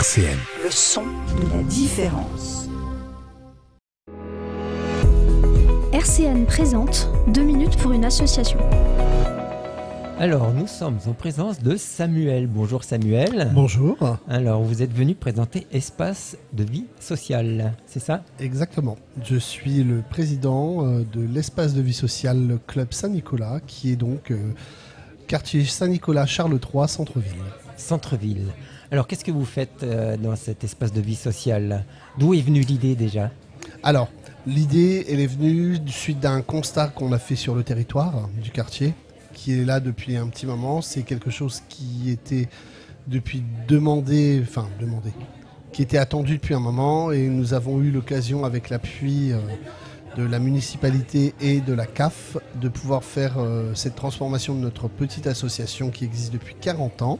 RCN. Le son de la différence. RCN présente 2 minutes pour une association. Alors, nous sommes en présence de Samuel. Bonjour Samuel. Bonjour. Alors, vous êtes venu présenter Espace de vie sociale, c'est ça? Exactement. Je suis le président de l'espace de vie sociale le Club Saint-Nicolas, qui est donc quartier Saint-Nicolas Charles III, centre-ville. Centre-ville. Alors, qu'est-ce que vous faites dans cet espace de vie sociale? D'où est venue l'idée déjà? Alors, l'idée, elle est venue suite d'un constat qu'on a fait sur le territoire du quartier, qui est là depuis un petit moment. C'est quelque chose qui était depuis qui était attendu depuis un moment, et nous avons eu l'occasion, avec l'appui de la municipalité et de la CAF, de pouvoir faire cette transformation de notre petite association qui existe depuis 40 ans.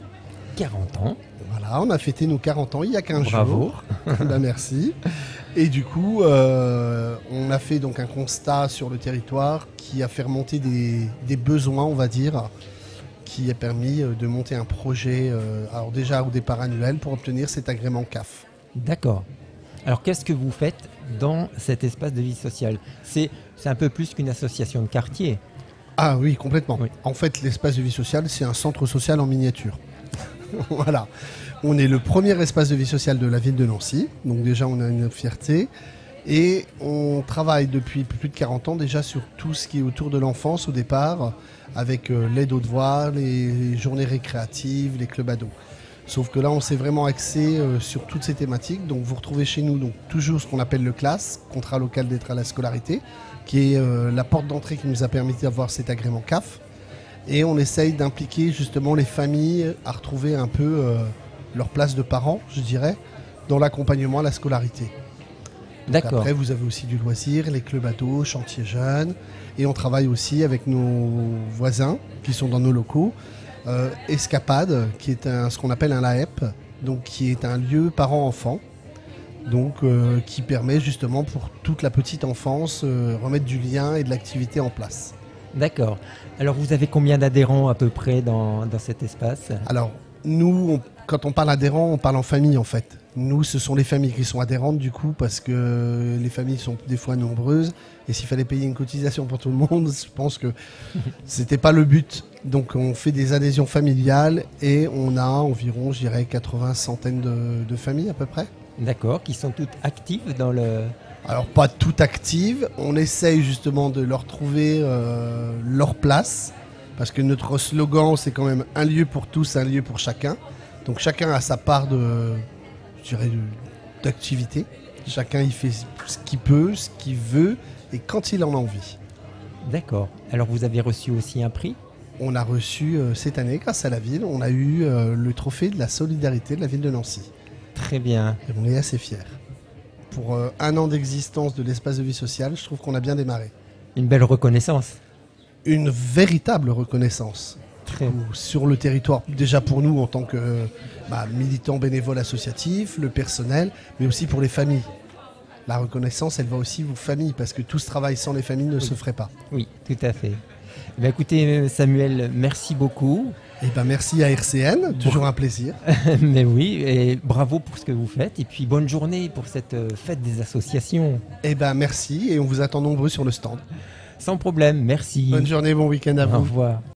40 ans. Voilà, on a fêté nos 40 ans il y a 15 Bravo. jours. Ben, merci. Et du coup, on a fait donc un constat sur le territoire qui a fait remonter des besoins, on va dire, qui a permis de monter un projet, alors déjà au départ annuel, pour obtenir cet agrément CAF. D'accord. Alors, qu'est-ce que vous faites dans cet espace de vie sociale? C'est un peu plus qu'une association de quartier. Ah oui, complètement. Oui. En fait, l'espace de vie sociale, c'est un centre social en miniature. Voilà. On est le premier espace de vie sociale de la ville de Nancy, donc déjà on a une fierté. Et on travaille depuis plus de 40 ans déjà sur tout ce qui est autour de l'enfance au départ, avec l'aide aux devoirs, les journées récréatives, les clubs ados. Sauf que là, on s'est vraiment axé sur toutes ces thématiques. Donc vous retrouvez chez nous donc, toujours ce qu'on appelle le CLAS, contrat local d'aide à la scolarité, qui est la porte d'entrée qui nous a permis d'avoir cet agrément CAF. Et on essaye d'impliquer justement les familles à retrouver un peu leur place de parents, je dirais, dans l'accompagnement à la scolarité. D'accord. Après, vous avez aussi du loisir, les clubs ados, chantiers jeunes. Et on travaille aussi avec nos voisins qui sont dans nos locaux. Escapade, qui est ce qu'on appelle un LAEP, donc qui est un lieu parents-enfants, donc qui permet justement pour toute la petite enfance remettre du lien et de l'activité en place. D'accord. Alors, vous avez combien d'adhérents à peu près dans cet espace? Alors, nous, quand on parle adhérents, on parle en famille en fait. Nous, ce sont les familles qui sont adhérentes du coup, parce que les familles sont des fois nombreuses. Et s'il fallait payer une cotisation pour tout le monde, je pense que c'était pas le but. Donc on fait des adhésions familiales et on a environ, je dirais, 80 centaines de familles à peu près. D'accord, qui sont toutes actives dans le... Alors pas toutes actives, on essaye justement de leur trouver leur place. Parce que notre slogan, c'est quand même un lieu pour tous, un lieu pour chacun. Donc chacun a sa part d'activité. Chacun il fait ce qu'il peut, ce qu'il veut et quand il en a envie. D'accord. Alors vous avez reçu aussi un prix? On a reçu cette année, grâce à la ville, on a eu le trophée de la solidarité de la ville de Nancy. Très bien. Et on est assez fiers. Pour un an d'existence de l'espace de vie sociale, je trouve qu'on a bien démarré. Une belle reconnaissance. Une véritable reconnaissance. Très bien. Sur le territoire, déjà pour nous en tant que militants bénévoles associatifs, le personnel, mais aussi pour les familles. La reconnaissance, elle va aussi aux familles, parce que tout ce travail sans les familles ne se ferait pas. Oui, tout à fait. Écoutez Samuel, merci beaucoup. Et merci à RCN, toujours un plaisir. Mais oui, et bravo pour ce que vous faites. Et puis bonne journée pour cette fête des associations. Merci, et on vous attend nombreux sur le stand. Sans problème, merci. Bonne journée, bon week-end à vous. Au revoir.